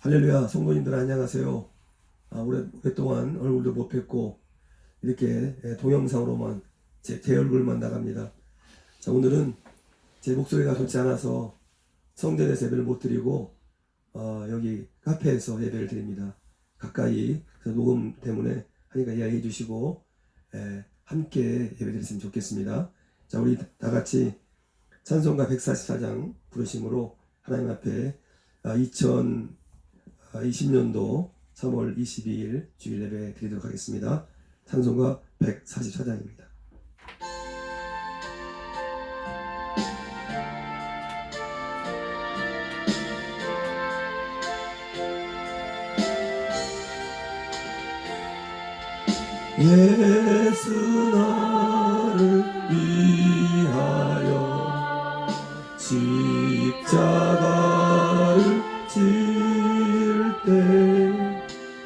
할렐루야, 성도님들 안녕하세요. 오랫동안 얼굴도 못 뵙고 이렇게 동영상으로만 제 얼굴만 나갑니다. 자, 오늘은 제 목소리가 좋지 않아서 성전에서 예배를 못 드리고 여기 카페에서 예배를 드립니다. 가까이 그래서 녹음 때문에 하니까 이해해 주시고 함께 예배 드렸으면 좋겠습니다. 자, 우리 다 같이 찬송가 144장 부르심으로 하나님 앞에 2020년도 3월 22일 주일 예배 드리도록 하겠습니다. 찬송가 144장입니다. 예수 나를 위하여 십자가를 질 때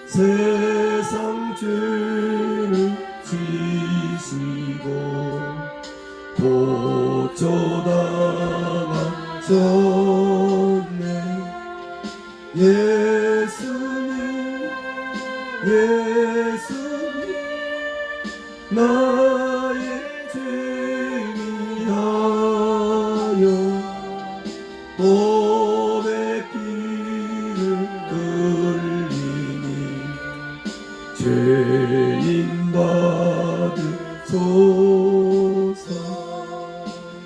세상 죄를 지시고 보초당하셨네. 예수님 나의 죄 위하여 몸에 피를 흘리니 죄인 받으소서.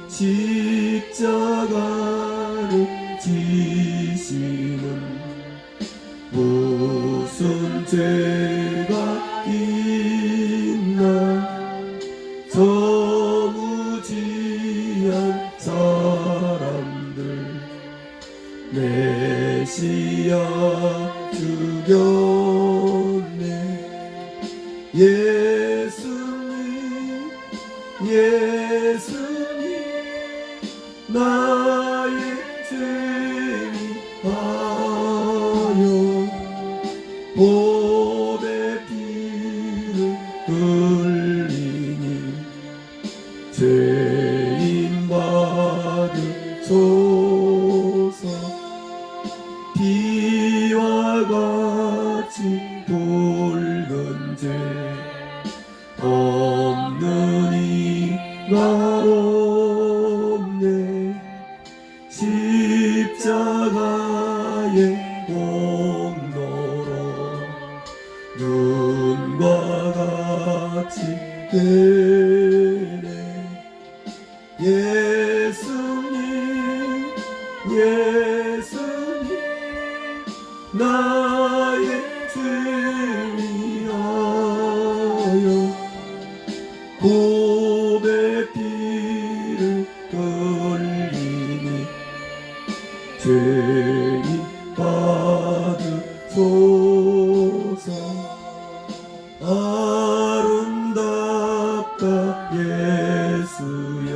십자가를 지시는 무슨 죄가 있나. 저 무지한 사람들 메시아 죽였네. 예수님 나의 죄 위하여 몸에 피를 흘리니 죄인 받으소서. 피와 같이 붉은 죄 없는 이가 없네. 십자가의 공로로 눈과 같이 되네. 예수님 나의 죄 위하여 몸에 피를 흘리니 죄인 받으소서. 아름답다 예수여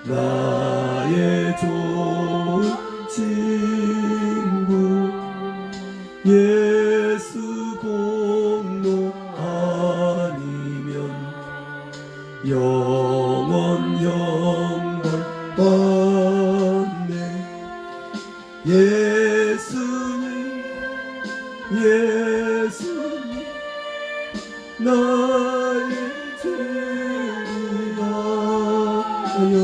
나의 좋은 친구. 예수 공로 아니면 영원 영벌 받네. 예수님 나의 죄 위하여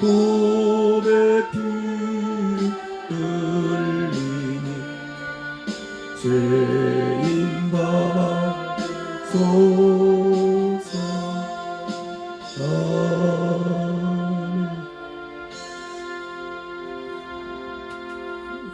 몸에 피를 흘리니 죄인 받으소서.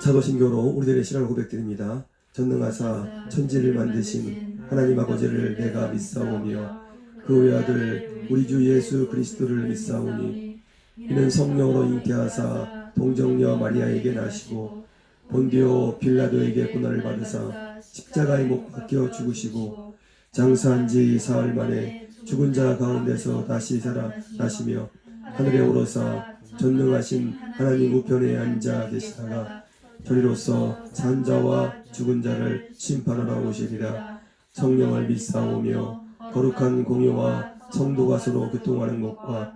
사도신교로 우리들의 신앙을 고백드립니다. 전능하사 천지를 만드신 하나님 아버지를 내가 믿사오며 그 외아들 우리 주 예수 그리스도를 믿사오니 이는 성령으로 잉태하사 동정녀 마리아에게 나시고 본디오 빌라도에게 고난을 받으사 십자가에 못 박혀 죽으시고 장사한 지 사흘 만에 죽은 자 가운데서 다시 살아나시며 하늘에 오르사 전능하신 하나님 우편에 앉아 계시다가 저리로서 산 자와 죽은 자를 심판하러 오시리라. 성령을 믿사오며 거룩한 공유와 성도가 서로 교통하는 것과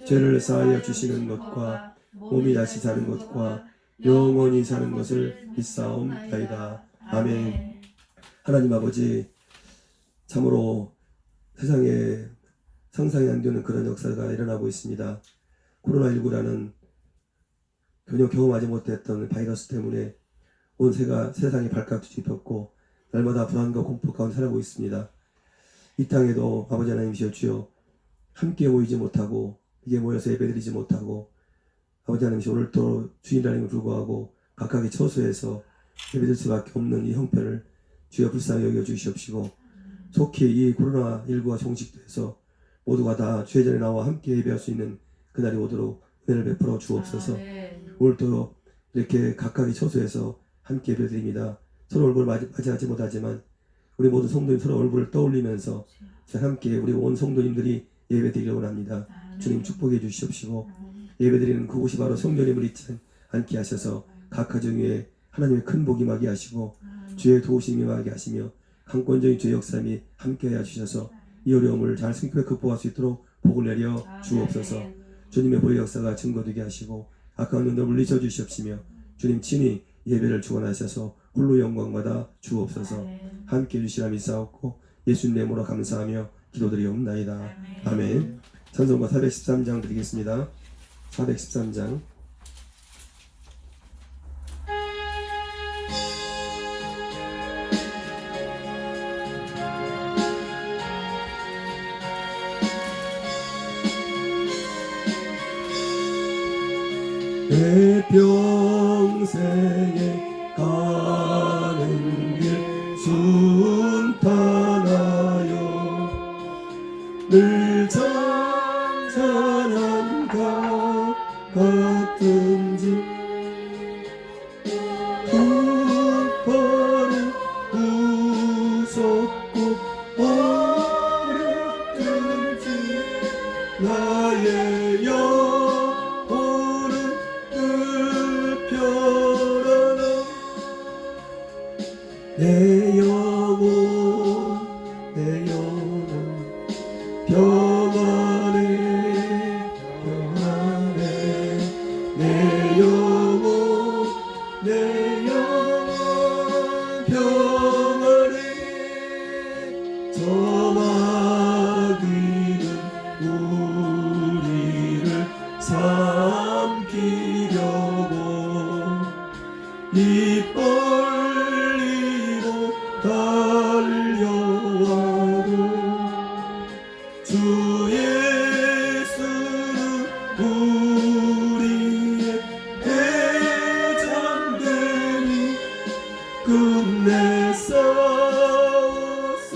죄를 사하여 주시는 것과 몸이 다시 사는 것과 영원히 사는 것을 믿사옵나이다. 아멘. 하나님 아버지, 참으로 세상에 상상이 안 되는 그런 역사가 일어나고 있습니다. 코로나19라는 전혀 경험하지 못했던 바이러스 때문에 온 세상이 발칵 뒤집혔고 날마다 불안과 공포 가운데 살아가고 있습니다. 이 땅에도 아버지 하나님이시여 주여 함께 모이지 못하고 이게 모여서 예배드리지 못하고 아버지 하나님이시여 오늘 또 주일날임을 불구하고 각각의 처소에서 예배드릴 수밖에 없는 이 형편을 주여 불쌍히 여겨주시옵시고 속히 이 코로나19가 종식돼서 모두가 다 주의 전에 나와 함께 예배할 수 있는 그날이 오도록 은혜를 베풀어 주옵소서. 오늘도 이렇게 각각의 처소에서 함께 예배드립니다. 서로 얼굴을 맞이하지 못하지만 우리 모든 성도님 서로 얼굴을 떠올리면서 함께 우리 온 성도님들이 예배드리려고 합니다. 주님 축복해 주시옵시고 예배드리는 그곳이 바로 성령님을 잊지 않게 하셔서 각 가정 위에 하나님의 큰 복이 임하게 하시고 주의 도우심이 임하게 하시며 강권적인 주의 역사님이 함께하여 주셔서 이 어려움을 잘 승격해 극복할 수 있도록 복을 내려 주옵소서. 주님의 보혈 역사가 증거되게 하시고 아까운 눈을 물리쳐 주시옵시며 주님 친히 예배를 주관하셔서 홀로 영광받아 주옵소서. 함께 해주시라 믿사옵고 예수님 이름으로 감사하며 기도드리옵나이다. 아멘. 찬송가 413장 드리겠습니다. 413장. 내 평생에 가는 길 순탄하여 늘 잔잔한 강 같은지 불파는 무섭고 어렵든지 나의 영혼은 불편하나 내 영혼 평안해 내 영혼 평안해 저 마귀는 우리를 삼키려고 입 벌리고 달려와도 주 예수는 우리의 대장되니 끝내 싸워서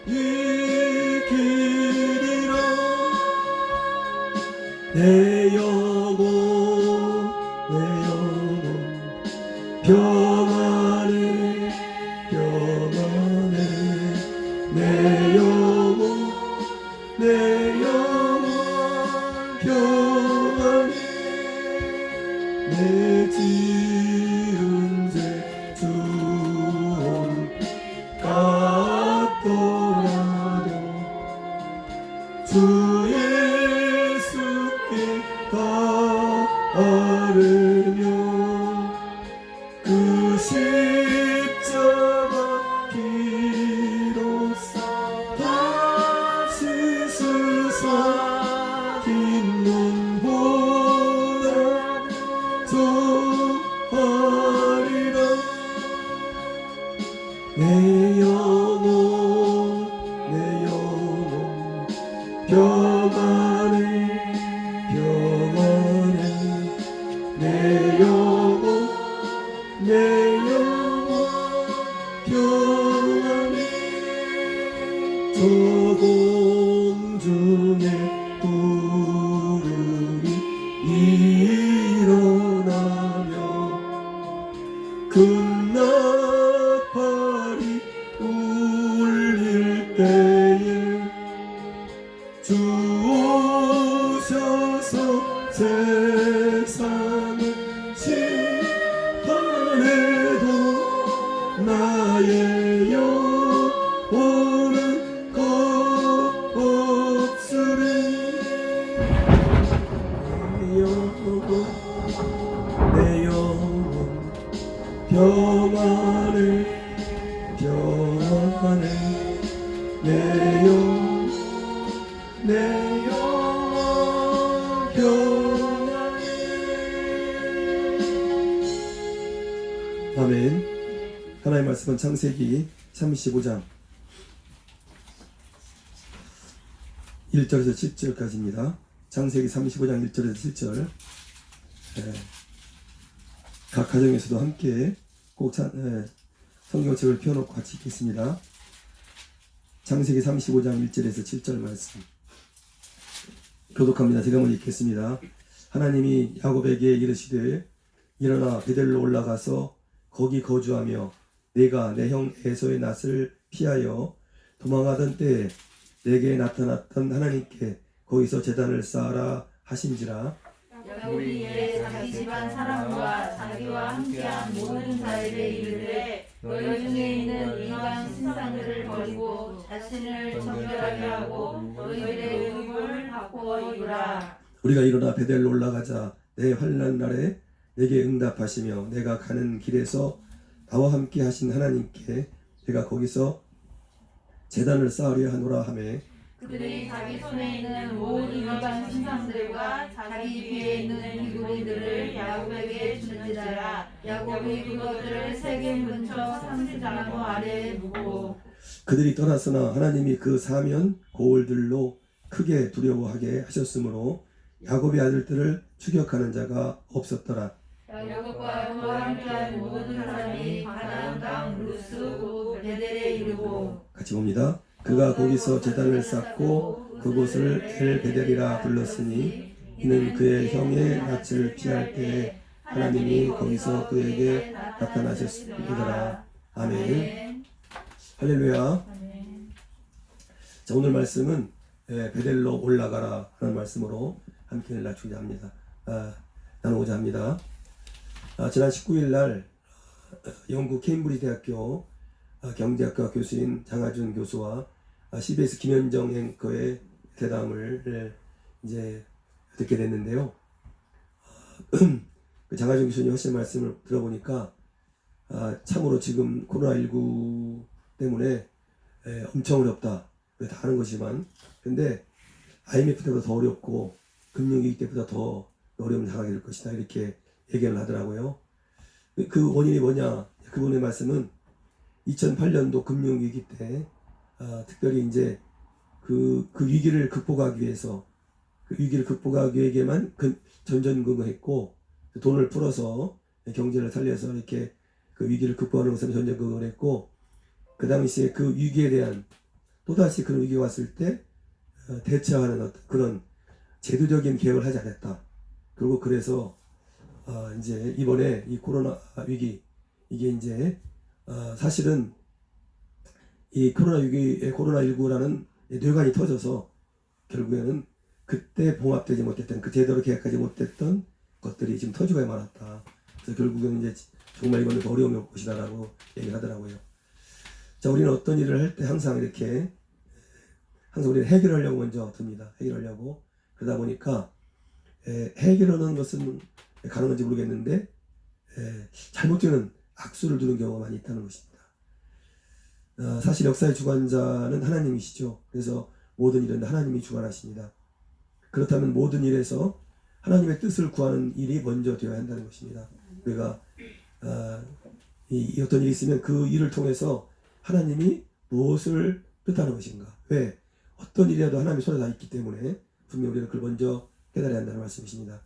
이기리라 내 영혼 평안해 내 영혼 평안해 내 지은 죄 주온 같더라도 주 예수께 따르며 그 십자가 피로 다시 쓰사 긴 눈보다 더하리라 내 영혼 평안해 내 영혼 평안해 저 공중에 구름이 일어나며 금나팔이 울릴 때에 주 오셔서 세상을 심판해도 나의 영혼은 겁없으리 내 영혼 평안을 평안을 내 영혼 평안을. 아멘. 하나님의 말씀은 창세기 35장 1절에서 7절까지입니다. 창세기 35장 1절에서 7절. 각 가정에서도 함께 꼭 성경책을 펴놓고 같이 읽겠습니다. 창세기 35장 1절에서 7절 말씀 교독합니다. 제가 먼저 읽겠습니다. 하나님이 야곱에게 이르시되 일어나 베델로 올라가서 거기 거주하며 내가 내 형 에서의 낯을 피하여 도망하던 때에 내게 나타났던 하나님께 거기서 제단을 쌓아라 하신지라. 야곱이 이에 자기 집안 사람과 자기와 함께한 모든 자에게 이르되 너희 중에 있는 이방 신상들을 버리고 자신을 정결하게 하고 너희들의 의복을 바꾸어 입으라. 우리가 일어나 베델로 올라가자. 내 환난 날에 내게 응답하시며 내가 가는 길에서 나와 함께 하신 하나님께 내가 거기서 제단을 쌓으려 하노라 하매 그들이 자기 손에 있는 모든 이방 신상들과 자기 위에 있는 기구들을 야곱에게 주는지라. 야곱이 그것들을 세겜 근처 삼시나무 아래에 묻고 그들이 떠났으나 하나님이 그 사면 고을들로 크게 두려워하게 하셨으므로 야곱의 아들들을 추격하는 자가 없었더라. 야곱과 그와 함께한 모든 사람이 가나안 땅 루스 곧 베델에 이르고 같이 봅니다. 그가 거기서 제단을 쌓고 그곳을 엘 베델이라 불렀으니 이는 그의 형의 낯을 피할 때에 하나님이 거기서 그에게 나타나셨습니다. 아멘. 할렐루야. 자, 오늘 말씀은 베델로 올라가라 하는 말씀으로 함께 나누고자 합니다. 지난 19일 날 영국 케임브리지 대학교 경제학과 교수인 장하준 교수와 CBS 김현정 앵커의 대담을 이제 듣게 됐는데요. 그 장하준 교수님 하신 말씀을 들어보니까 참으로 지금 코로나19 때문에 엄청 어렵다. 다 아는 것이지만 근데 IMF 때보다 더 어렵고 금융위기 때보다 더 어려움을 당하게 될 것이다. 이렇게 얘기를 하더라고요. 그 원인이 뭐냐? 그분의 말씀은 2008년도 금융위기 때 특별히 이제 그 위기를 극복하기 위해서 위기에만 전전긍긍했고 돈을 풀어서 경제를 살려서 이렇게 그 위기를 극복하는 것을 전전긍긍을 했고 그 당시에 그 위기에 대한 또다시 그런 위기가 왔을 때 대처하는 어떤 그런 제도적인 계획을 하지 않았다. 그리고 그래서 이제 이번에 이 코로나 위기 이게 이제 사실은 이 코로나19라는 뇌관이 터져서 결국에는 그때 봉합되지 못했던 그 제대로 계획하지 못했던 것들이 지금 터지고 말았다. 그래서 결국에는 이제 정말 이거는 어려움이 올 것이다라고 얘기를 하더라고요. 자, 우리는 어떤 일을 할 때 항상 우리는 해결하려고 먼저 듭니다. 해결하려고. 그러다 보니까 해결하는 것은 가능한지 모르겠는데 잘못되는 악수를 두는 경우가 많이 있다는 것입니다. 사실 역사의 주관자는 하나님이시죠. 그래서 모든 일은 하나님이 주관하십니다. 그렇다면 모든 일에서 하나님의 뜻을 구하는 일이 먼저 되어야 한다는 것입니다. 우리가 어떤 일이 있으면 그 일을 통해서 하나님이 무엇을 뜻하는 것인가. 왜? 어떤 일이라도 하나님의 손에 다 있기 때문에 분명히 우리는 그걸 먼저 깨달아야 한다는 말씀이십니다.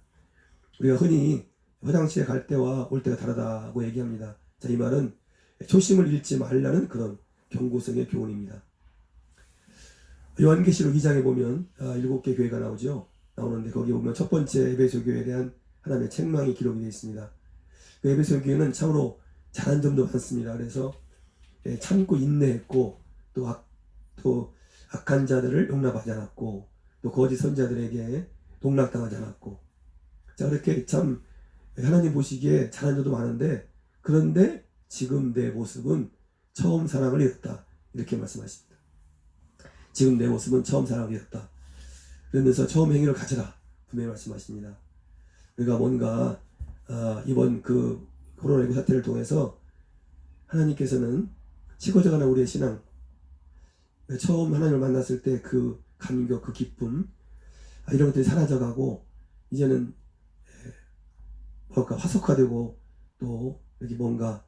우리가 흔히 화장실에 갈 때와 올 때가 다르다고 얘기합니다. 자, 이 말은 초심을 잃지 말라는 그런 경고성의 교훈입니다. 요한계시록 2장에 보면 7개 교회가 나오는데 거기 보면 첫 번째 에베소 교회에 대한 하나님의 책망이 기록이 되어 있습니다. 그 에베소 교회는 참으로 잘한 점도 많습니다. 그래서 참고 인내했고 또 악한 자들을 용납하지 않았고 또 거짓 선자들에게 농락당하지 않았고 자 그렇게 참 하나님 보시기에 잘한 점도 많은데 그런데 지금 내 모습은 처음 사랑을 잃었다. 이렇게 말씀하십니다. 지금 내 모습은 처음 사랑을 잃었다. 그러면서 처음 행위를 가져라. 분명히 말씀하십니다. 우리가 뭔가 이번 그 코로나19 사태를 통해서 하나님께서는 식어져가는 우리의 신앙, 처음 하나님을 만났을 때 그 감격, 그 기쁨, 이런 것들이 사라져가고 이제는 뭔가 화석화되고 또 여기 뭔가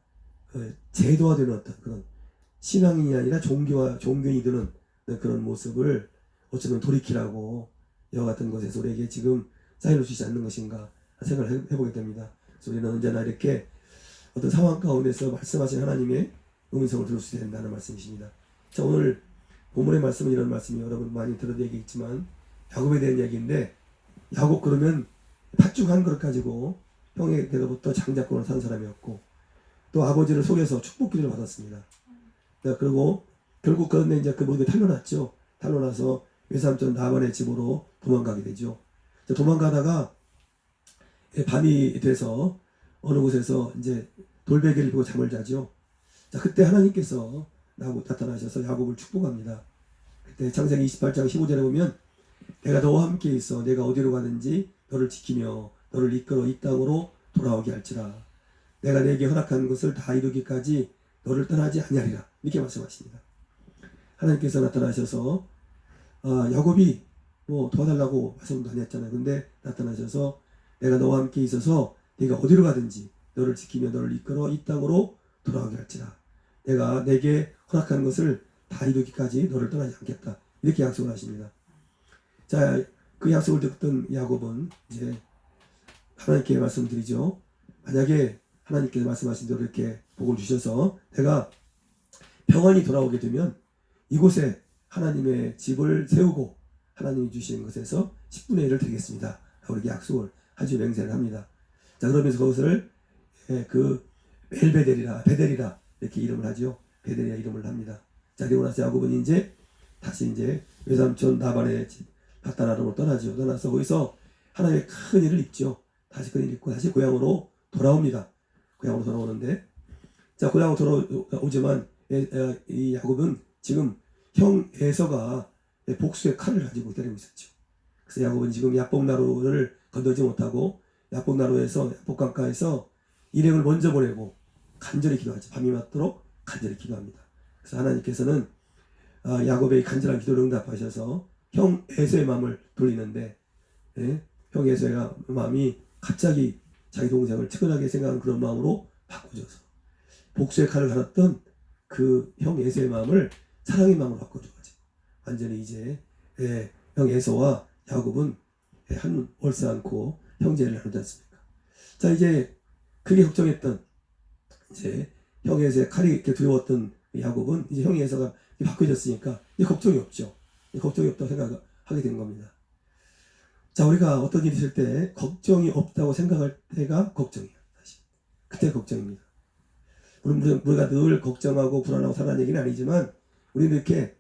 제도화되는 어떤 그런 신앙인이 아니라 종교인이 되는 그런 모습을 어쩌면 돌이키라고 이와 같은 것에서 우리에게 지금 사인을 주시지 않는 것인가 생각을 해보게 됩니다. 그래서 우리는 언제나 이렇게 어떤 상황 가운데서 말씀하신 하나님의 음성을 들을 수 된다는 말씀이십니다. 자, 오늘 본문의 말씀은 이런 말씀이 여러분 많이 들어도 얘기했지만 야곱에 대한 이야기인데, 야곱 그러면 팥죽 한 그릇 가지고 형에게로부터 장자권을 산 사람이었고 또 아버지를 속여서 축복기를 받았습니다. 그리고 결국 그런데 이제 그 모두 탈려났죠. 탈려나서 외삼촌 라반의 집으로 도망가게 되죠. 도망가다가 밤이 돼서 어느 곳에서 이제 돌베개를 펴고 잠을 자죠. 자, 그때 하나님께서 나타나셔서 야곱을 축복합니다. 그때 창세기 28장 15절에 보면 내가 너와 함께 있어 내가 어디로 가든지 너를 지키며 너를 이끌어 이 땅으로 돌아오게 할지라. 내가 내게 허락한 것을 다 이루기까지 너를 떠나지 아니하리라. 이렇게 말씀하십니다. 하나님께서 나타나셔서 야곱이 뭐 도와달라고 말씀도 안 했잖아요. 근데 나타나셔서 내가 너와 함께 있어서 네가 어디로 가든지 너를 지키며 너를 이끌어 이 땅으로 돌아오게 할지라. 내가 내게 허락한 것을 다 이루기까지 너를 떠나지 않겠다. 이렇게 약속을 하십니다. 자, 그 약속을 듣던 야곱은 이제 하나님께 말씀드리죠. 만약에 하나님께서 말씀하신 대로 이렇게 복을 주셔서 내가 평안히 돌아오게 되면 이곳에 하나님의 집을 세우고 하나님이 주신 것에서 10분의 1을 드리겠습니다. 이렇게 약속을 아주 맹세를 합니다. 자, 그러면서 그것을 그 베델이라 이렇게 이름을 하죠. 베델이라 이름을 합니다. 자, 그리고 나서 야곱은 다시 외삼촌 라반의 집 밧다나로 떠나죠. 떠나서 거기서 하나님의 큰 일을 입죠. 다시 큰 일을 입고 다시 고향으로 돌아옵니다. 고향으로 돌아오는데, 자, 고향으로 돌아오지만 이 야곱은 지금 형 에서가 복수의 칼을 가지고 때리고 있었죠. 그래서 야곱은 지금 야복나루를 건너지 못하고 야복나루에서 야복강가에서 일행을 먼저 보내고 간절히 기도하죠. 밤이 맞도록 간절히 기도합니다. 그래서 하나님께서는 야곱의 간절한 기도를 응답하셔서 형 에서의 마음을 돌리는데, 형 에서의 마음이 갑자기 자기 동생을 측은하게 생각하는 그런 마음으로 바꿔줘서 복수의 칼을 갈았던 그 형 에서의 마음을 사랑의 마음으로 바꿔줘가지고 완전히 이제 형 에서와 야곱은 한 월세 않고 형제를 나누지 않습니까? 자, 이제 그게 걱정했던 이제 형 에서의 칼이 이렇게 두려웠던 야곱은 이제 형 에서가 바꿔졌으니까 이제 걱정이 없죠. 걱정이 없다고 생각하게 된 겁니다. 자, 우리가 어떤 일이 있을 때 걱정이 없다고 생각할 때가 걱정이에요. 사실 그때 걱정입니다. 우리가 늘 걱정하고 불안하고 살아가는 얘기는 아니지만 우리는 이렇게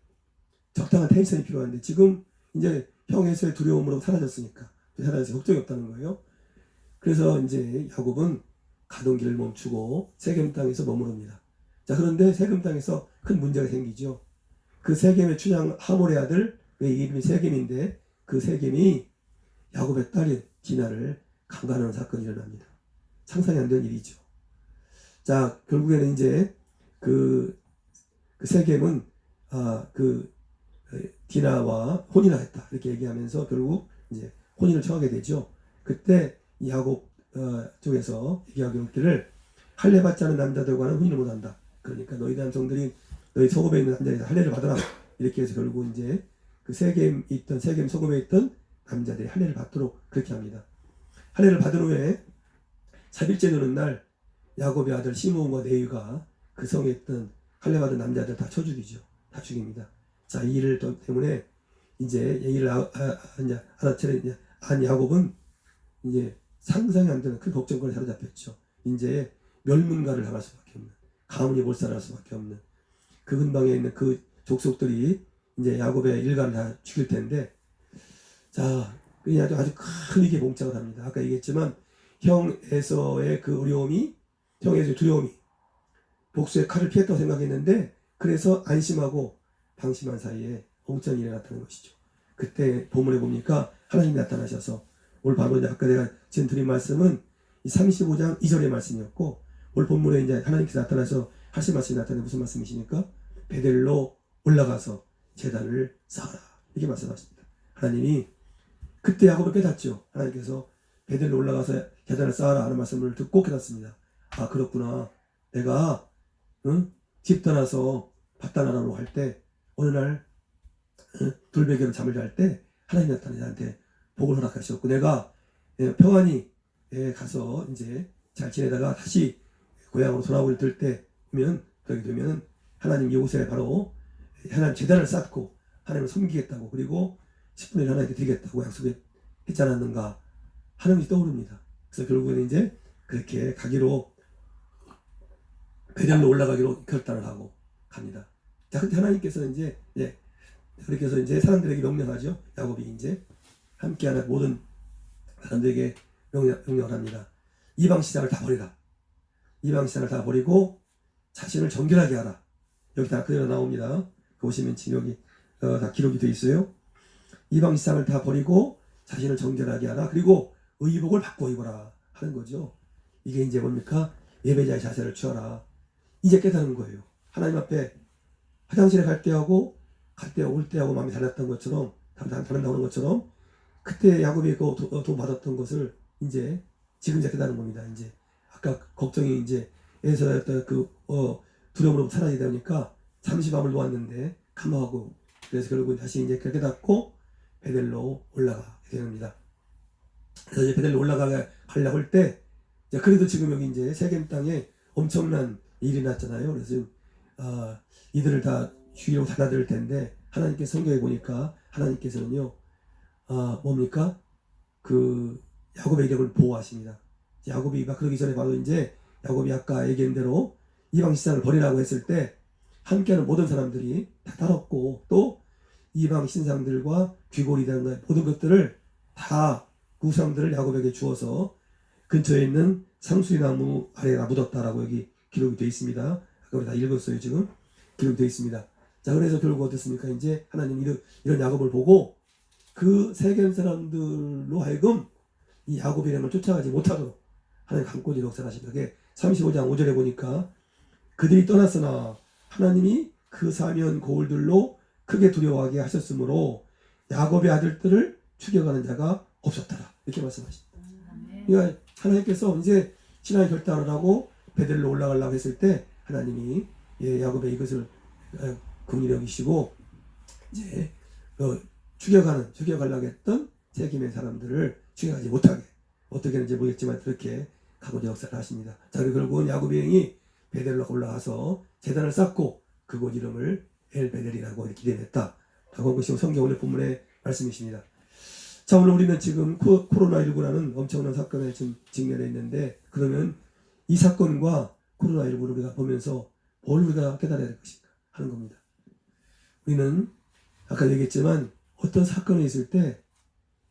적당한 텐션이 필요한데 지금 이제 형에서의 두려움으로 사라져서 걱정이 없다는 거예요. 그래서 이제 야곱은 가던 길을 멈추고 세겜 땅에서 머무릅니다. 자, 그런데 세겜 땅에서 큰 문제가 생기죠. 그 세겜의 추장 하몰의 아들, 이름이 세겜인데 그 세겜이 야곱의 딸인 디나를 강간하는 사건이 일어납니다. 상상이 안 되는 일이죠. 자, 결국에는 이제 그 세겜은 디나와 혼인을 했다 이렇게 얘기하면서 결국 이제 혼인을 청하게 되죠. 그때 야곱 쪽에서 얘기하고 있기를 할례 받지 않은 남자들과는 혼인을 못한다. 그러니까 너희 남성들이 너희 소금에 있는 남자에서 할례를 받아라. 이렇게 해서 결국 이제 그 세겜 소금에 있던 남자들이 할례를 받도록 그렇게 합니다. 할례를 받은 후에 3일째 되는 날 야곱의 아들 시므온과 네위가 그 성에 있던 할례 받은 남자들 다 쳐 죽이죠. 다 죽입니다. 자, 이 일을 때문에 이제 얘기를 알아차린 야곱은 이제 상상이 안 되는 큰 걱정거리에 사로잡혔죠. 이제 멸문가를 당할 수밖에 없는, 가문이 몰살할 수밖에 없는 그 근방에 있는 그 족속들이 이제 야곱의 일가를 다 죽일 텐데, 자, 그냥 아주 큰 위기에 봉착을 합니다. 아까 얘기했지만 형 에서의 그 어려움이, 형 에서의 두려움이 복수의 칼을 피했다고 생각했는데 그래서 안심하고 방심한 사이에 엉뚱한 일이 나타난 것이죠. 그때 본문에 보니까 하나님이 나타나셔서, 오늘 바로 이제 아까 내가 지금 드린 말씀은 이 35장 2절의 말씀이었고 오늘 본문에 이제 하나님께서 나타나서 하신 말씀이 나타내 무슨 말씀이십니까? 베델로 올라가서 제단을 쌓아라. 이렇게 말씀하십니다. 하나님이 그때 야곱을 깨닫죠. 하나님께서 베델로 올라가서 제단을 쌓아라 하는 말씀을 듣고 깨닫습니다. 아, 그렇구나. 내가 집 떠나서 바다나라로 갈 때 어느 날 돌베개로 잠을 잘 때 하나님이 나타나 나한테 복을 허락하셨고, 내가 평안히 가서 이제 잘 지내다가 다시 고향으로 돌아올 때면 그렇게 되면 하나님 이곳에 바로 하나님 제단을 쌓고 하나님을 섬기겠다고, 그리고 10분의 1 하나님께 드리겠다고 약속했지 않았는가 하는 것이 떠오릅니다. 그래서 결국에는 이제 그렇게 가기로 베델로 올라가기로 결단을 하고 갑니다. 자, 그때 하나님께서 이제 그렇게 해서 이제 사람들에게 명령하죠. 야곱이 이제 함께하는 모든 사람들에게 명령을 합니다. 이방 신상을 다 버리라. 이방 신상을 다 버리고 자신을 정결하게 하라. 여기 다 그대로 나옵니다. 보시면 지금 여기 다 기록이 되어 있어요. 이방 신상을 다 버리고 자신을 정결하게 하라. 그리고 의복을 바꿔 입어라 하는 거죠. 이게 이제 뭡니까? 예배자의 자세를 취하라. 이제 깨달은 거예요. 하나님 앞에 화장실에 갈 때하고 올 때하고 마음이 달랐던 것처럼, 다른다는 것처럼, 그때 야곱이 돈 받았던 것을 이제 지금 이제 깨달은 겁니다. 이제 아까 걱정이 이제 에서였던 두려움으로 사라지다 보니까 잠시 마음을 놓았는데 감화하고, 그래서 결국 다시 이제 깨닫고 베델로 올라가게 됩니다. 그래서 이제 베델로 올라가려고 할 때, 그래도 지금 여기 이제 세겜 땅에 엄청난 일이 났잖아요. 그래서 이들을 다 죽이려고 달아들 텐데, 하나님께 성경에 보니까 하나님께서는요, 뭡니까? 야곱의 이름을 보호하십니다. 야곱이 그러기 전에 바로 이제 야곱이 아까 얘기한 대로 이방 신상을 버리라고 했을 때 함께하는 모든 사람들이 다 따랐고, 또 이방 신상들과 귀골이 되는 모든 것들을 다 우상들을 야곱에게 주어서 근처에 있는 상수리나무 아래에다 묻었다라고 여기 기록이 되어 있습니다. 아까 우리 다 읽었어요. 지금 기록이 되어 있습니다. 자, 그래서 결국 어떻습니까? 이제 하나님 이런 야곱을 보고 그 세겜 사람들로 하여금 이 야곱의 이름을 쫓아가지 못하도록 하나님 강권이 역사하십니다. 그게 35장 5절에 보니까 그들이 떠났으나 하나님이 그 사면 고울들로 크게 두려워하게 하셨으므로 야곱의 아들들을 죽여가는 자가 없었더라. 이렇게 말씀하십니다. 그러니까 하나님께서 이제 신앙의 결단을 하고 베델로 올라가려고 했을 때 하나님이 야곱의 이것을 긍휼히 여기시고 이제 죽여가려고 했던 세겜의 사람들을 죽여가지 못하게, 어떻게 하는지 모르겠지만 그렇게 강권의 역사를 하십니다. 자, 그리고 결국은 야곱의 형이 베델로 올라가서 제단을 쌓고 그곳 이름을 엘베델이라고 기대했다 라고 한 것이 성경 오늘 본문의 말씀이십니다. 자, 오늘 우리는 지금 코로나19라는 엄청난 사건에 지금 직면해 있는데, 그러면 이 사건과 코로나19를 우리가 보면서 뭘 우리가 깨달아야 될 것인가 하는 겁니다. 우리는 아까 얘기했지만 어떤 사건이 있을 때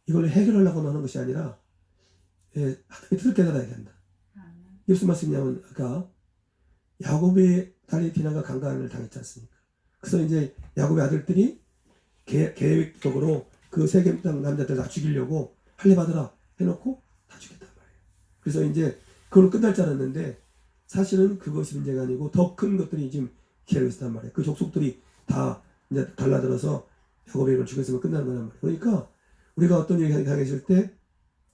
이걸 해결하려고 하는 것이 아니라 하나님의 뜻을 깨달아야 된다. 이게 무슨 말씀이냐면, 아까 야곱의 딸이 디나가 강간을 당했지 않습니까? 그래서 이제 야곱의 아들들이 계획적으로 그 세겜 땅 남자들 다 죽이려고 할례 받으라 해놓고 다 죽였단 말이에요. 그래서 이제 그걸로 끝날 줄 알았는데 사실은 그것이 문제가 아니고 더 큰 것들이 지금 기다리고 있단 말이에요. 그 족속들이 다 이제 달라들어서 야곱의 이름을 죽였으면 끝나는 거란 말이에요. 그러니까 우리가 어떤 일이 당했을 때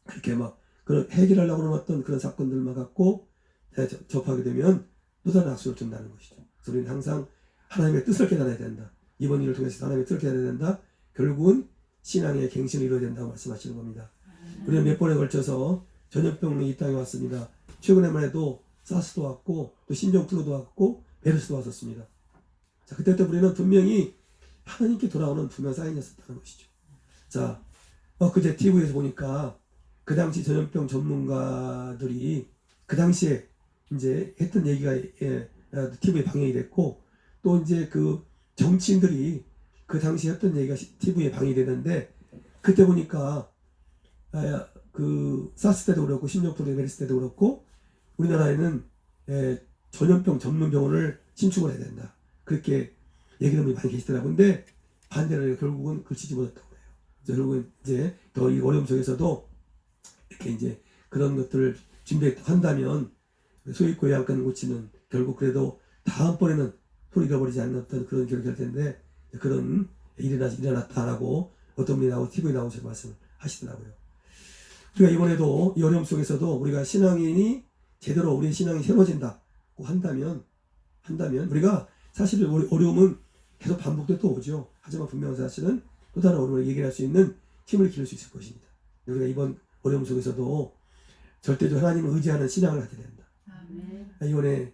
그렇게 막 그런 해결하려고 하는 어떤 그런 사건들만 갖고 접하게 되면 또 다른 악수를 준다는 것이죠. 그래서 우리는 항상 하나님의 뜻을 깨달아야 된다. 이번 일을 통해서 하나님의 뜻을 깨달아야 된다. 결국은 신앙의 갱신을 이루어야 된다고 말씀하시는 겁니다. 우리는 몇 번에 걸쳐서 전염병이 이 땅에 왔습니다. 최근에만 해도 사스도 왔고 또 신종플루도 왔고 메르스도 왔었습니다. 자, 그때부터 우리는 분명히 하나님께 돌아오는 분명 사인이었다는 것이죠. 자, 그제 TV에서 보니까 그 당시 전염병 전문가들이 그 당시에 이제 했던 얘기가 TV에 방영이 됐고, 또 이제 그 정치인들이 그 당시에 했던 얘기가 TV에 방영이 되는데, 그때 보니까 그 사스 때도 그렇고 신종플루 메르스 때도 그렇고 우리나라에는 전염병 전문 병원을 신축을 해야 된다. 그렇게 얘기를 많이 계시더라고요. 근데 반대로 결국은 그치지 못했다고 해요. 결국은 이제 더 이 어려움 속에서도 이렇게 이제 그런 것들을 준비한다면 소위 고양간 고치는 결국 그래도 다음번에는 손을 잃어버리지 않는 어떤 그런 기록이 될 텐데 그런 일이 일어났다라고 어떤 분이 나오고 TV에 나오셔서 말씀을 하시더라고요. 우리가 이번에도 이 어려움 속에서도 우리가 신앙인이 제대로 우리의 신앙이 세워진다고 한다면 우리가 사실 어려움은 계속 반복돼 또 오죠. 하지만 분명한 사실은 또 다른 어려움을 얘기할 수 있는 힘을 기를 수 있을 것입니다. 우리가 이번 어려움 속에서도 절대적으로 하나님을 의지하는 신앙을 하게 된다. 아멘. 이번에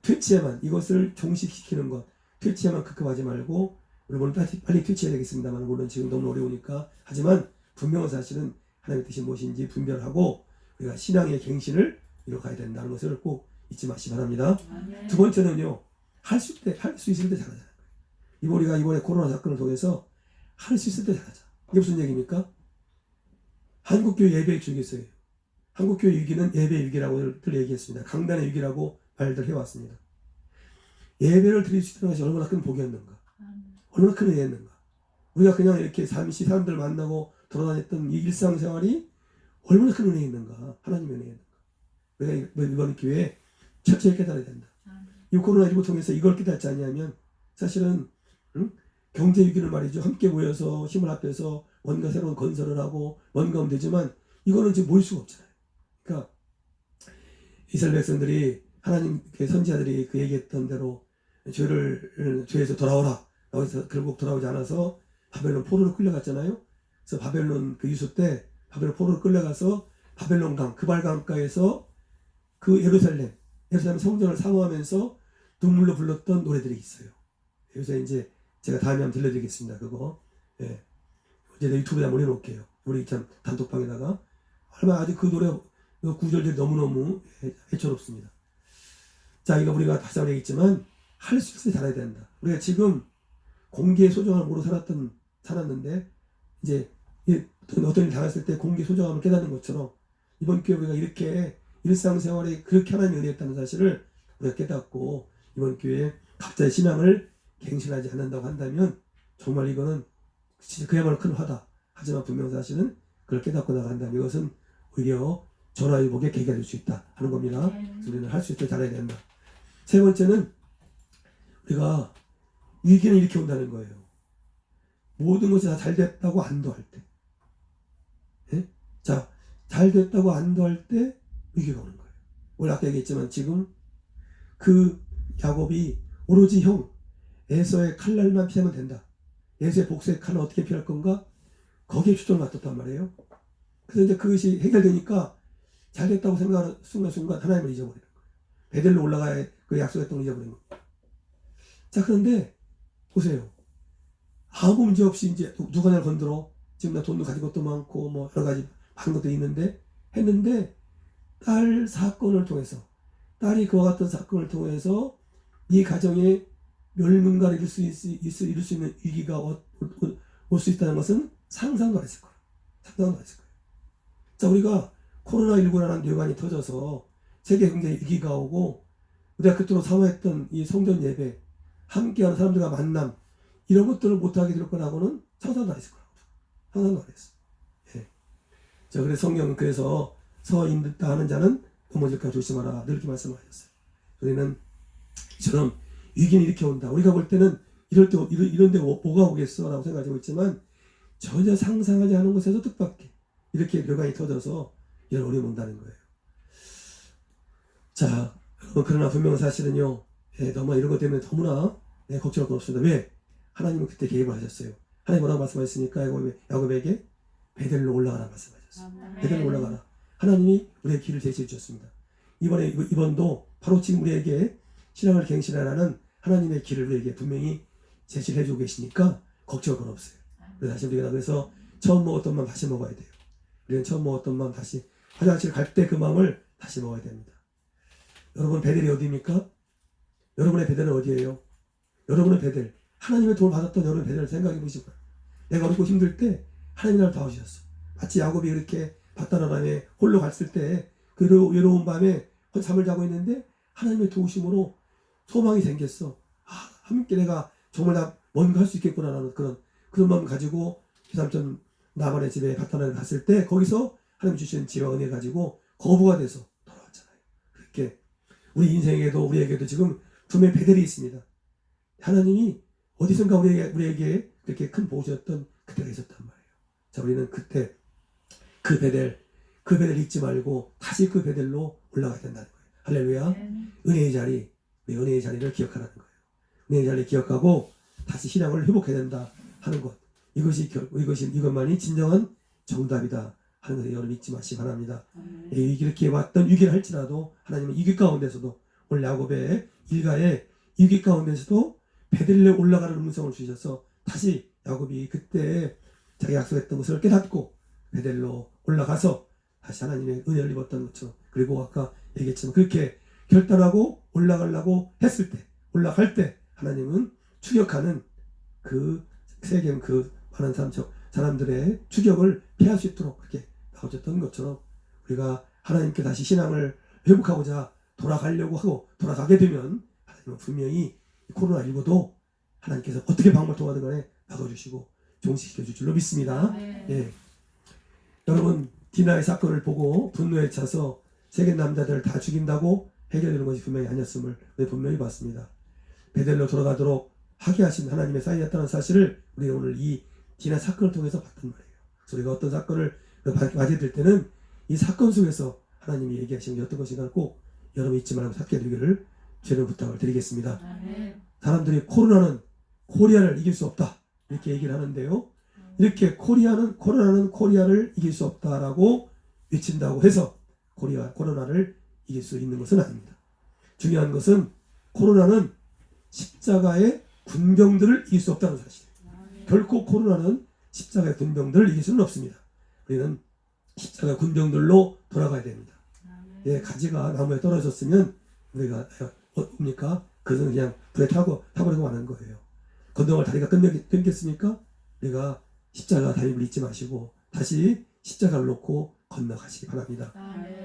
퇴치에만 이것을 종식시키는 것, 퇴치에만 급급하지 말고 여러분 빨리 퇴치해야 되겠습니다만 물론 지금 너무 어려우니까 하지만 분명한 사실은 하나님의 뜻이 무엇인지 분별하고 우리가 신앙의 갱신을 이뤄가야 된다는 것을 꼭 잊지 마시기 바랍니다. 아멘. 두 번째는요, 할 수 있을 때 잘하자는 거예요. 우리가 이번에 코로나 사건을 통해서 할 수 있을 때 잘하자. 이게 무슨 얘기입니까? 한국교회 예배의 주기서예요. 한국교회 위기는 예배의 위기라고들 얘기했습니다. 강단의 위기라고 말들 해왔습니다. 예배를 드릴 수 있다는 것이 얼마나 큰 복이었는가. 얼마나 큰 은혜였는가. 우리가 그냥 이렇게 잠시 사람들 만나고 돌아다녔던 이 일상생활이 얼마나 큰 은혜였는가. 하나님의 은혜였는가. 우리가 이번 기회에 철저히 깨달아야 된다. 이 코로나19 통해서 이걸 깨닫지 않냐면 사실은 경제 위기를 말이죠. 함께 모여서 힘을 합해서 뭔가 새로운 건설을 하고 뭔가 하면 되지만 이거는 지금 모일 수가 없잖아요. 그러니까 이스라엘 백성들이 하나님 선지자들이 그 얘기했던 대로 죄에서 돌아오라 라고 해서 결국 돌아오지 않아서 바벨론 포로로 끌려갔잖아요. 그래서 바벨론 그 유수 때 바벨론 포로로 끌려가서 바벨론 강 그발강가에서 그 예루살렘 성전을 사모하면서 눈물로 불렀던 노래들이 있어요. 여기서 이제 제가 다음에 한번 들려드리겠습니다. 그거 예. 이제 유튜브에다 올려놓을게요. 우리 참 단톡방에다가 얼마 아직 그 노래 그 구절들이 너무너무 애처롭습니다. 자, 이거 우리가 다시 한번 얘기했지만 할 수 있을 때 잘해야 된다. 우리가 지금 공기의 소중함을 모르고 살았는데 이제 어떤 일 당했을 때 공기의 소중함을 깨닫는 것처럼 이번 기회에 우리가 이렇게 일상생활에 그렇게 하나님이 은혜했다는 사실을 우리가 깨닫고 이번 기회에 각자의 신앙을 갱신하지 않는다고 한다면 정말 이거는 진짜 그야말로 큰 화다. 하지만 분명 사실은 그걸 깨닫고 나간다면 이것은 오히려 전화위복의 계기가 될 수 있다 하는 겁니다. 그래서 우리는 할 수 있을 때 잘해야 된다. 세 번째는 우리가 위기는 이렇게 온다는 거예요. 모든 것이 다 잘 됐다고 안도할 때. 예? 자, 잘 됐다고 안도할 때 위기가 오는 거예요. 오늘 아까 얘기했지만 지금 그 야곱이 오로지 형 에서의 칼날만 피하면 된다. 에서의 복수의 칼을 어떻게 피할 건가? 거기에 초점을 맞췄단 말이에요. 그래서 이제 그것이 해결되니까 잘 됐다고 생각하는 순간 하나님을 잊어버리는 거예요. 베델로 올라가야 그 약속했던 걸 잊어버리는 거예요. 자, 그런데 보세요. 아무 문제 없이 이제 누가 나를 건드려? 지금 나 돈도 가진 것도 많고 뭐 여러 가지 많은 것도 있는데 했는데 딸 사건을 통해서 딸이 그와 같은 사건을 통해서 이 가정에 멸문가를 이룰 수 있는 위기가 올 수 있다는 것은 상상도 안 했을 거예요. 상상도 안 했을 거예요. 자, 우리가 코로나19라는 뇌관이 터져서 세계 경제에 위기가 오고 우리가 그토록 사모했던 이 성전 예배, 함께하는 사람들과 만남 이런 것들을 못하게 될 거라고는 상상도 안 했을 거라고. 상상도 안 했어. 예. 자, 그래서 성경은 그래서 서 있다 하는 자는 넘어질까 조심하라 이렇게 말씀하셨어요. 우리는 이처럼 위기는 이렇게 온다. 우리가 볼 때는 이런데 뭐가 오겠어 라고 생각하고 있지만 전혀 상상하지 않은 곳에서 뜻밖의 이렇게 뇌관이 터져서 이런 어려움이 온다는 거예요. 자, 그러나 분명한 사실은요, 너무 이런 것 때문에 너무나 걱정할 건 없습니다. 왜? 하나님은 그때 개입을 하셨어요. 하나님 뭐라고 말씀하셨습니까? 야곱에게 베델로 올라가라 말씀하셨어요. 베델로 올라가라. 하나님이 우리의 길을 제시해 주셨습니다. 이번도 바로 지금 우리에게 신앙을 갱신하라는 하나님의 길을 우리에게 분명히 제시를 해주고 계시니까 걱정할 건 없어요. 그래서 처음 먹었던 맘 다시 먹어야 돼요. 우리는 처음 먹었던 맘 다시 화장실 갈 때 그 마음을 다시 먹어야 됩니다. 여러분 베델이 어디입니까? 여러분의 베델은 어디예요? 여러분의 베델, 하나님의 도움을 받았던 여러분의 베델을 생각해 보시고 내가 어렵고 힘들 때 하나님이 나를 도와주셨어. 마치 야곱이 이렇게 바다나람에 홀로 갔을 때 그 외로운 밤에 잠을 자고 있는데 하나님의 도우심으로 소망이 생겼어. 함께 내가 정말 나 뭔가 할 수 있겠구나라는 그런 마음 가지고 삼촌 나발의 집에 바다나람에 갔을 때 거기서 하나님 주신 지혜와 은혜 가지고 거부가 돼서 돌아왔잖아요. 그렇게 우리 인생에도 우리에게도 지금 분명히 베델이 있습니다. 하나님이 어디선가 우리에게 그렇게 큰 복을 주셨던 그때가 있었단 말이에요. 자, 우리는 그때 그 베델 잊지 말고 다시 그 베델로 올라가야 된다는 거예요. 할렐루야. 은혜의 자리, 우리 은혜의 자리를 기억하라는 거예요. 은혜의 자리를 기억하고 다시 신앙을 회복해야 된다 하는 것. 이것만이 진정한 정답이다 하는 것을 여러분 잊지 마시기 바랍니다. 이렇게 왔던 위기를 할지라도 하나님은 위기 가운데서도 오늘 야곱의 일가의 위기 가운데서도 베델에 올라가는 음성을 주셔서 다시 야곱이 그때 자기 약속했던 것을 깨닫고 베델로 올라가서 다시 하나님의 은혜를 입었던 것처럼, 그리고 아까 얘기했지만 그렇게 결단하고 올라가려고 했을 때, 올라갈 때 하나님은 추격하는 그 세겜 그 많은 사람들의 추격을 피할 수 있도록 그렇게 나오셨던 것처럼, 우리가 하나님께 다시 신앙을 회복하고자 돌아가려고 하고 돌아가게 되면 하나님은 분명히 코로나19도 하나님께서 어떻게 방법을 통하든 간에 막아주시고 종식시켜 줄 줄로 믿습니다. 예. 여러분, 디나의 사건을 보고 분노에 차서 세겜 남자들을 다 죽인다고 해결되는 것이 분명히 아니었음을 분명히 봤습니다. 베델로 돌아가도록 하게 하신 하나님의 사이였다는 사실을 우리가 오늘 이 디나 사건을 통해서 봤단 말이에요. 그래서 우리가 어떤 사건을 맞게 될 때는 이 사건 속에서 하나님이 얘기하시는 게 어떤 것인가 꼭 여러분 잊지 말고 찾게 되기를 주의 부탁을 드리겠습니다. 사람들이 코리아를 이길 수 없다 이렇게 얘기를 하는데요. 이렇게 코로나는 코리아를 이길 수 없다라고 외친다고 해서 코로나를 이길 수 있는 것은 아닙니다. 중요한 것은 코로나는 십자가의 군병들을 이길 수 없다는 사실. 결코 코로나는 십자가의 군병들을 이길 수는 없습니다. 우리는 십자가 군병들로 돌아가야 됩니다. 예, 가지가 나무에 떨어졌으면 우리가 뭡니까? 그것은 그냥 불에 타버리고 마는 거예요. 건너갈 다리가 끊겼습니까? 우리가 십자가 다림을 잊지 마시고 다시 십자가를 놓고 건너가시기 바랍니다.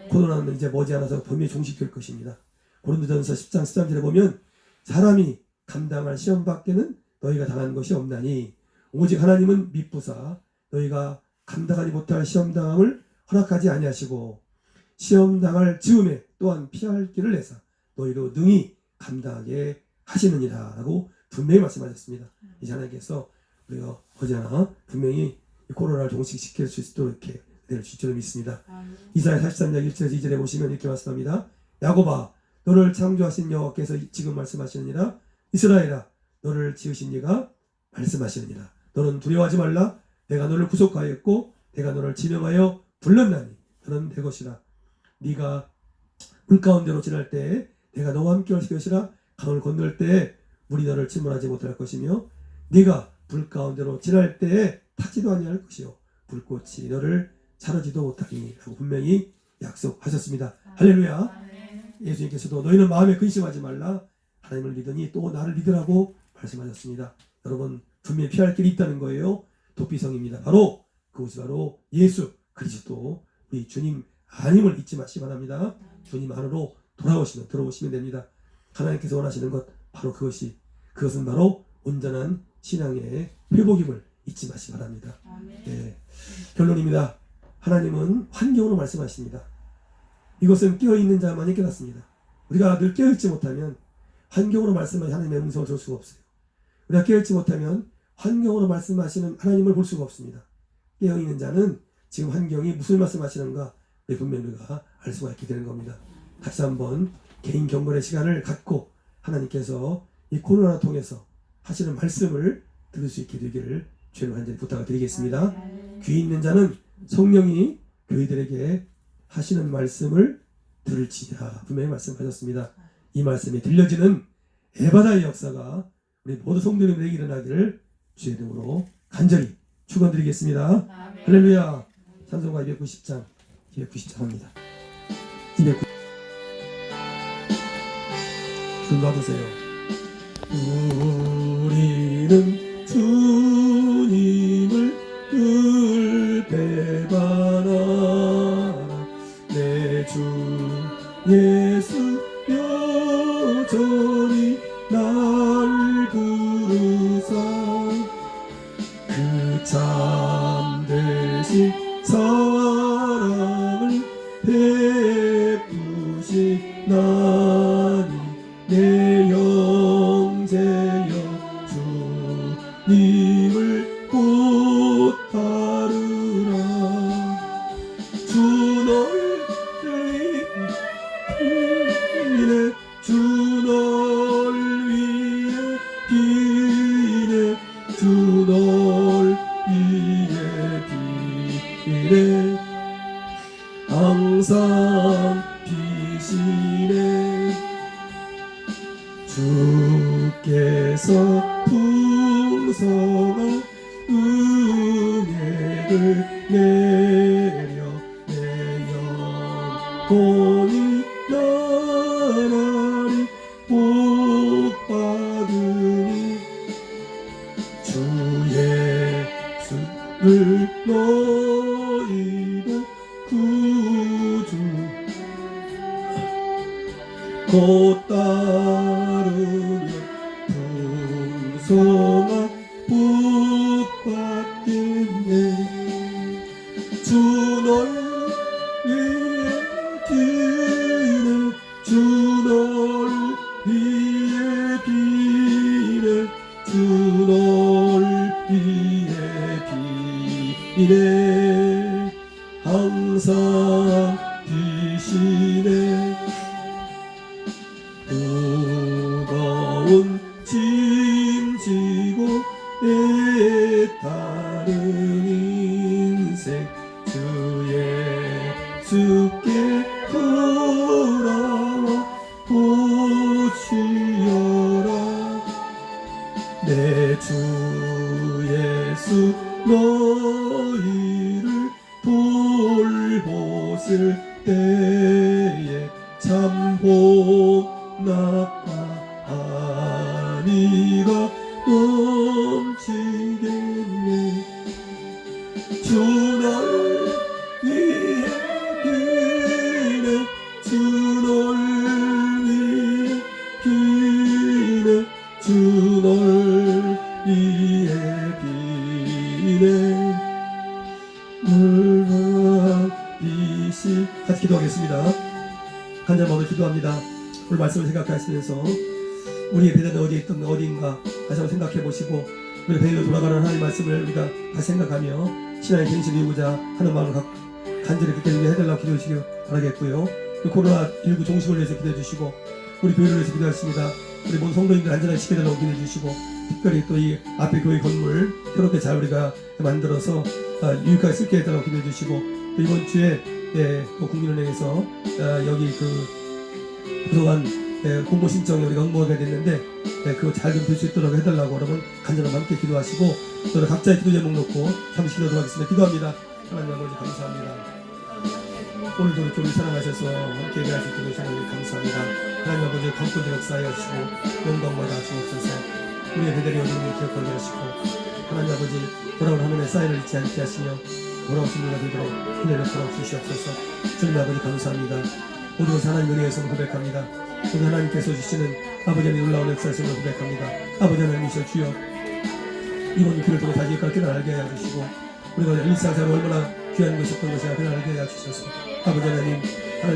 코로나는 이제 머지않아서 분명히 종식될 것입니다. 고린도전서 10장 13절에 보면 사람이 감당할 시험 밖에는 너희가 당한 것이 없나니 오직 하나님은 미쁘사 너희가 감당하지 못할 시험당함을 허락하지 아니하시고 시험당할 즈음에 또한 피할 길을 내사 너희로 능히 감당하게 하시느니라 라고 분명히 말씀하셨습니다. 이제 하나님께서 우리가 어제나 분명히 코로나를 종식시킬 수 있도록 이렇게 은혜를 주실 줄 믿습니다. 이사야 43장 1절에서 2절에 보시면 이렇게 말씀합니다. 야곱아 너를 창조하신 여호와께서 지금 말씀하시느니라. 이스라엘아 너를 지으신 이가 말씀하시느니라. 너는 두려워하지 말라. 내가 너를 구속하였고 내가 너를 지명하여 불렀나니 너는 내 것이라. 네가 물 가운데로 지날 때에 내가 너와 함께 할 것이라. 강을 건널 때에 물이 너를 침몰하지 못할 것이며 네가 불 가운데로 지날 때에 타지도 아니할 것이요 불꽃이 너를 자르지도 못하리니 라고 분명히 약속하셨습니다. 할렐루야. 예수님께서도 너희는 마음에 근심하지 말라. 하나님을 믿으니 또 나를 믿으라고 말씀하셨습니다. 여러분 분명히 피할 길이 있다는 거예요. 도피성입니다. 바로 그것이 바로 예수 그리스도 우리 주님 아님을 잊지 마시기 바랍니다. 주님 안으로 들어오시면 됩니다. 하나님께서 원하시는 것 바로 그것은 바로 온전한 신앙의 회복임을 잊지 마시기 바랍니다. 예. 결론입니다. 하나님은 환경으로 말씀하십니다. 이것은 깨어있는 자만이 깨닫습니다. 우리가 늘 깨어있지 못하면 환경으로 말씀하신 하나님의 음성을 들을 수가 없어요. 우리가 깨어있지 못하면 환경으로 말씀하시는 하나님을 볼 수가 없습니다. 깨어있는 자는 지금 환경이 무슨 말씀하시는가 분명히 우리가 알 수가 있게 되는 겁니다. 다시 한번 개인 경건의 시간을 갖고 하나님께서 이 코로나 통해서 하시는 말씀을 들을 수 있게 되기를 주님을 간절히 부탁을 드리겠습니다. 귀 있는 자는 성령이 교회들에게 하시는 말씀을 들을지니라 분명히 말씀하셨습니다. 이 말씀이 들려지는 에바다의 역사가 우리 모두 성도님들에게 일어나기를 주의 이름으로 간절히 축원드리겠습니다. 할렐루야. 찬송가 290장 합니다. 290 좀 놔두세요. 우리는 주님을 늘 배반하라. 내 주 예수 여전히 날 부르사 그 참되신 사랑을 베푸시나니 내 주께서 풍성한 은혜를 내려 내 영혼이 나날이 복받으니 주 예수를 너희도 구주 곧 따르며 풍성한 복받겠네. 주 널 위해 비네 주 널 위해 비네 주 널 위해 비네 항상 비시네. 무거운 짐지고 애타는 인생 주 예수께 돌아와 보시어라. 내 주 예수 너희를 돌보실 때에 참 복나파 아니가 넘치겠네. 주 널 위해 비네 주 널 위해 비네 주 널 위해 비네 물과 빛이 같이 기도하겠습니다. 한 잔 먼저 기도합니다. 오늘 말씀을 생각하시면서 우리의 배단은 어디에 있든 어디인가 다시 한번 생각해 보시고 우리 베일로 돌아가는 하나님의 말씀을 우리가 다시 생각하며 신앙의 갱신을 이루고자 하는 마음을 간절히 그때 위해 해달라고 기도해 주시기 바라겠고요. 코로나19 종식을 위해서 기도해 주시고 우리 교회를 위해서 기도하십니다. 우리 모든 성도님들 안전하게 지켜달라고 기도해 주시고 특별히 또 이 앞에 교회 건물 새롭게 잘 우리가 만들어서 유익하게 쓸게 해달라고 기도해 주시고 또 이번 주에 국민은행에서 여기 그동안 공모 신청에 우리가 응모가 됐는데 그거 잘 좀 될 수 있도록 해달라고 여러분 간절히 함께 기도하시고 또 각자의 기도 제목 놓고 잠시 기도하도록 하겠습니다. 기도합니다. 하나님 아버지 감사합니다. 오늘도 이렇게 우리 사랑하셔서 함께 예배하실 때 하나님 감사합니다. 하나님 아버지 강권적 역사하여 주시고 영광마다 주옵소서. 우리의 배달이 어둠을 기억하게 하시고 하나님 아버지 돌아온 화면에 사인을 잊지 않게 하시며 돌아오신 분가 되도록 은혜를 베풀어 주시옵소서. 주님 아버지 감사합니다. 모든 것을 하나님 은혜에서 고백합니다. 오늘 하나님께서 주시는 아버지 하나님 놀라운 역사에서 고백합니다. 아버지 하나님이시여 주여 이번 길을 통해 다시 여기까지 깨달게 하여 주시고 우리가 일상생활 얼마나 귀한 것이었던 것을 깨달게 하여 주셔서 아버지 하나님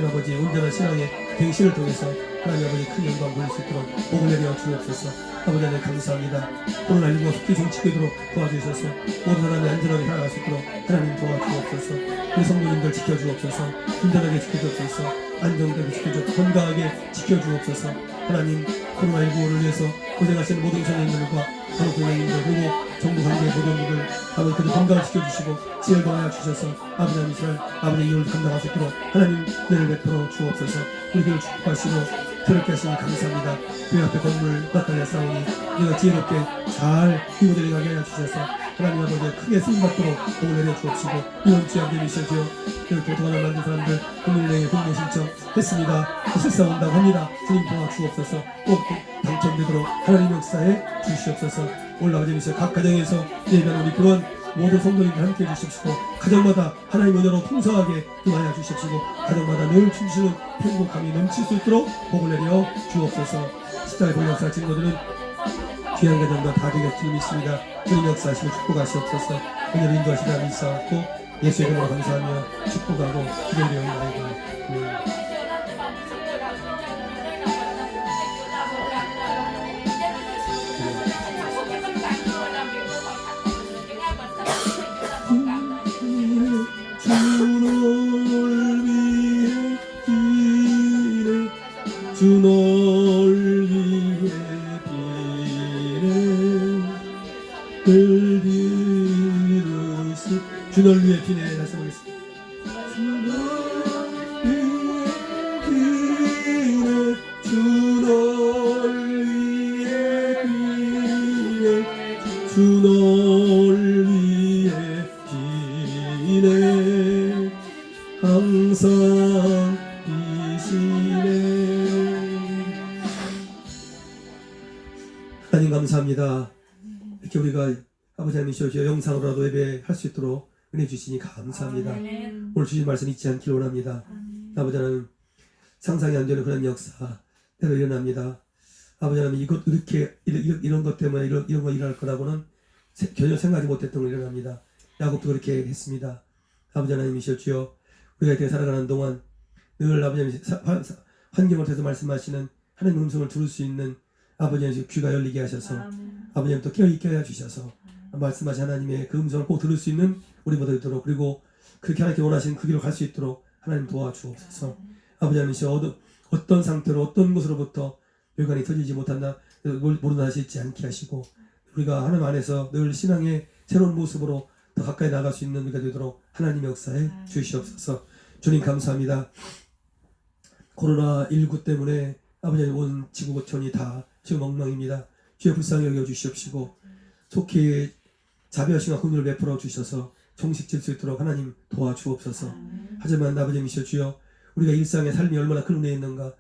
아버지 온전한 신앙의 갱신을 통해서 하나님 아버지 큰 영광 보일 수 있도록 복을 내려 주옵소서. 아버지 하나님 감사합니다. 코로나19가 속히 종치되도록 도와주셔서 모든 하나님 안전하게 살아갈 수 있도록 하나님 도와주옵소서. 우리 성도님들 지켜주옵소서. 안전하게 지켜주옵소서. 안정되게 지켜주옵소서. 건강하게 지켜주옵소서. 하나님 코로나19를 위해서 고생하시는 모든 선생님들과 바로 교회님들 그리고 정부 관계 모든 분들 아버지 그들 건강을 지켜주시고 지혜를 더하여 주셔서 아버지 하나님 이스라엘 아버지 이 일을 감당할 수 있도록 하나님 은혜를 베풀어 주옵소서. 우리 교회를 축복하시고 그렇게 하시니 감사합니다. 교회 앞에 건물 바탕에 싸우니 우리가 지혜롭게 잘 이루어지게 하게 하여 주셔서 하나님 아버지 크게 쓰임받도록 복을 내려 주옵시고 이번 주에 함께 미셔주여 이렇게 도관을 만든 사람들 국민은행에 공모 신청했습니다. 실사 온다고 합니다. 주님 도와주옵소서. 꼭 당첨되도록 하나님 역사에 주시옵소서. 올라가지 미셔 각 가정에서 예배하는 우리 그런 모든 성도님들 함께 해주십시고 가정마다 하나님 은혜로 풍성하게 임하여 주십시고 가정마다 늘 춤추는 행복함이 넘칠 수 있도록 복을 내려 주옵소서. 십자가의 본 역사 증거들은 귀한 가정과 다 되겠 줄 믿습니다. 주님 역사하시고 축복하시옵소서. 은혜를 인도하시라 믿사옵고 예수의 이름으로 감사하며 축복하고 기도드리옵나이다. 주 널 위해 비네 늘 비르시 주 널 위해 비네 다시 보겠습니다. 주 널 위해 비네 주 널 위해 하나님 감사합니다. 이렇게 우리가 아버지 하나님 주여 영상으로라도 예배할 수 있도록 은혜 주시니 감사합니다. 오늘 주신 말씀 잊지 않기를 원합니다. 아버지 하나님 상상이 안 되는 그런 역사 때로 일어납니다. 아버지 하나님 이렇게 이런 것 때문에 이런 거 일어날 거라고는 전혀 생각하지 못했던 거 일어납니다. 야곱도 그렇게 했습니다. 아버지 하나님이시여 주여 우리가 이렇게 살아가는 동안 늘 아버지 하나님 환경을 통해서 말씀하시는 하나님의 음성을 들을 수 있는 아버지 하나님 귀가 열리게 하셔서 아버지 하나님 또 깨어있게 하여 주셔서 말씀하신 하나님의 그 음성을 꼭 들을 수 있는 우리 모두 되도록 그리고 그렇게 하나님께 원하시는 그 길로 갈 수 있도록 하나님 도와주옵소서. 아버지 하나님이시여 어떤 상태로 어떤 곳으로부터 멸관이 터지지 못한다 모르는 하시 있지 않게 하시고 우리가 하나님 안에서 늘 신앙의 새로운 모습으로 더 가까이 나갈 수 있는 우리가 되도록 하나님의 역사에 주시옵소서. 주님 감사합니다. 코로나19 때문에 아버지 온 지구촌이 다 지금 엉망입니다. 주여 불쌍히 여겨 주시옵시고 속히 자비하시고 긍휼을 베풀어 주셔서 종식질 수 있도록 하나님 도와주옵소서. 하지만 아버지이시여 주여 우리가 일상의 삶이 얼마나 큰 은혜에 있는가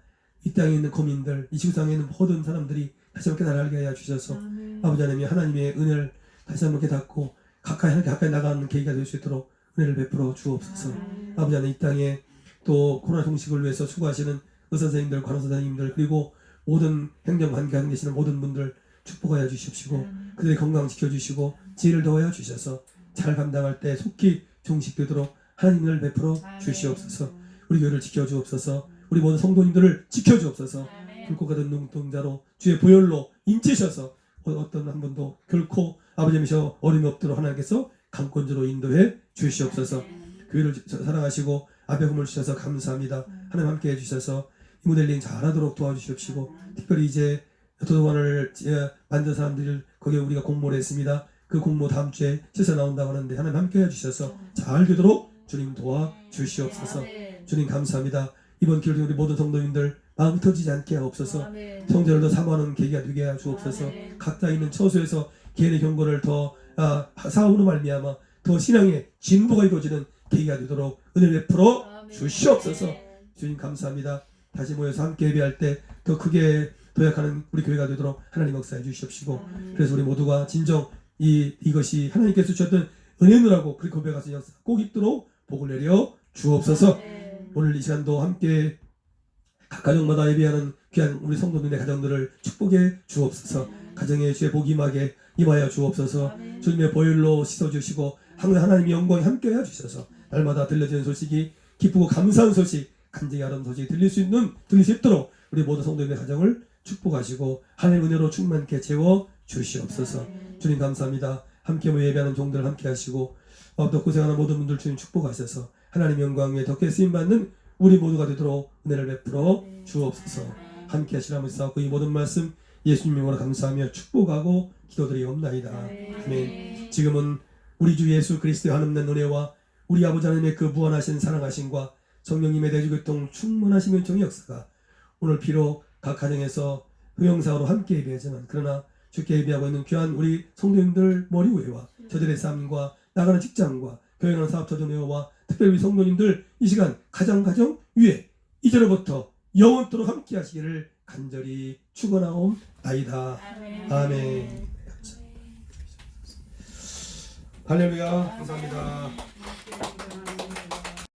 이 땅에 있는 거민들 이 지구상에 있는 모든 사람들이 다시 한번 깨달게 하여 주셔서 아버지 하나님이 하나님의 은혜를 다시 한번 깨닫고 가까이 나가는 계기가 될 수 있도록 은혜를 베풀어 주옵소서. 아버지 하나님 이 땅에 또 코로나 종식을 위해서 수고하시는 의사 선생님들, 간호사 선생님들 그리고 모든 행정관계 하는 계시는 모든 분들 축복하여 주십시고 그들의 건강 지켜주시고 지혜를 더하여 주셔서 잘 감당할 때 속히 종식되도록 하나님을 베풀어 주시옵소서. 우리 교회를 지켜주옵소서. 우리 모든 성도님들을 지켜주옵소서. 굵고 가던 눈동자로 주의 보혈로 인치셔서 어떤 한 분도 결코 아버지이시여 어림이 없도록 하나님께서 강권주로 인도해 주시옵소서. 교회를 사랑하시고 아베금을 주셔서 감사합니다. 하나님 함께 해주셔서 이 모델링 잘하도록 도와주시옵시고 특별히 이제 도서관을 만든 사람들 거기에 우리가 공모를 했습니다. 그 공모 다음 주에 실사 나온다고 하는데 하나님 함께 해주셔서 잘 되도록 주님 도와주시옵소서. 주님 감사합니다. 이번 기회를 우리 모든 성도님들 마음 터지지 않게 하옵소서. 성전을 더 사모하는 계기가 되게 하여 주옵소서. 각자 있는 처소에서 개인의 경고를 더 사오는 말미암아 더 신앙의 진보가 이루어지는 계기가 되도록 은혜를 베풀어 주시옵소서. 주님 감사합니다. 다시 모여서 함께 예배할 때 더 크게 도약하는 우리 교회가 되도록 하나님 역사해 주시옵시고 그래서 우리 모두가 진정 이것이 하나님께서 주셨던 은혜누라고 그렇게 고백하신 역사 꼭 있도록 복을 내려 주옵소서. 오늘 이 시간도 함께 각 가정마다 예배하는 귀한 우리 성도님의 가정들을 축복해 주옵소서. 가정에 주의 복이 임하여 주옵소서. 주님의 보혈로 씻어주시고 항상 하나님의 영광이 함께하여 주셔서 날마다 들려지는 소식이 기쁘고 감사한 소식 간증이 아름다운 소식이 들릴 수 있도록 우리 모든 성도님의 가정을 축복하시고 하나님의 은혜로 충만케 채워 주시옵소서. 주님 감사합니다. 함께 모여 예배하는 종들 함께 하시고 더 고생하는 모든 분들 주님 축복하셔서 하나님의 영광 위에 더 쓰임받는 우리 모두가 되도록 은혜를 베풀어 주옵소서. 함께 하시라며 싸우고 이 모든 말씀 예수님 이름으로 감사하며 축복하고 기도드리옵나이다. 아멘. 지금은 우리 주 예수 그리스도의 한없는 은혜와 우리 아버지 하나님의 그 무한하신 사랑하심과 성령님의 대주교통 충만하신 은총의 역사가 오늘 비록 각 가정에서 효영사로 함께 예배하지만 그러나 주께 예배하고 있는 귀한 우리 성도님들 머리 위에와 저들의 삶과 나가는 직장과 교회하는 사업자들 위에와 특별히 우리 성도님들 이 시간 가정 위에 이제로부터 영원토록 함께 하시기를 간절히 축원하옵나이다. 아멘. 할렐루야. 감사합니다.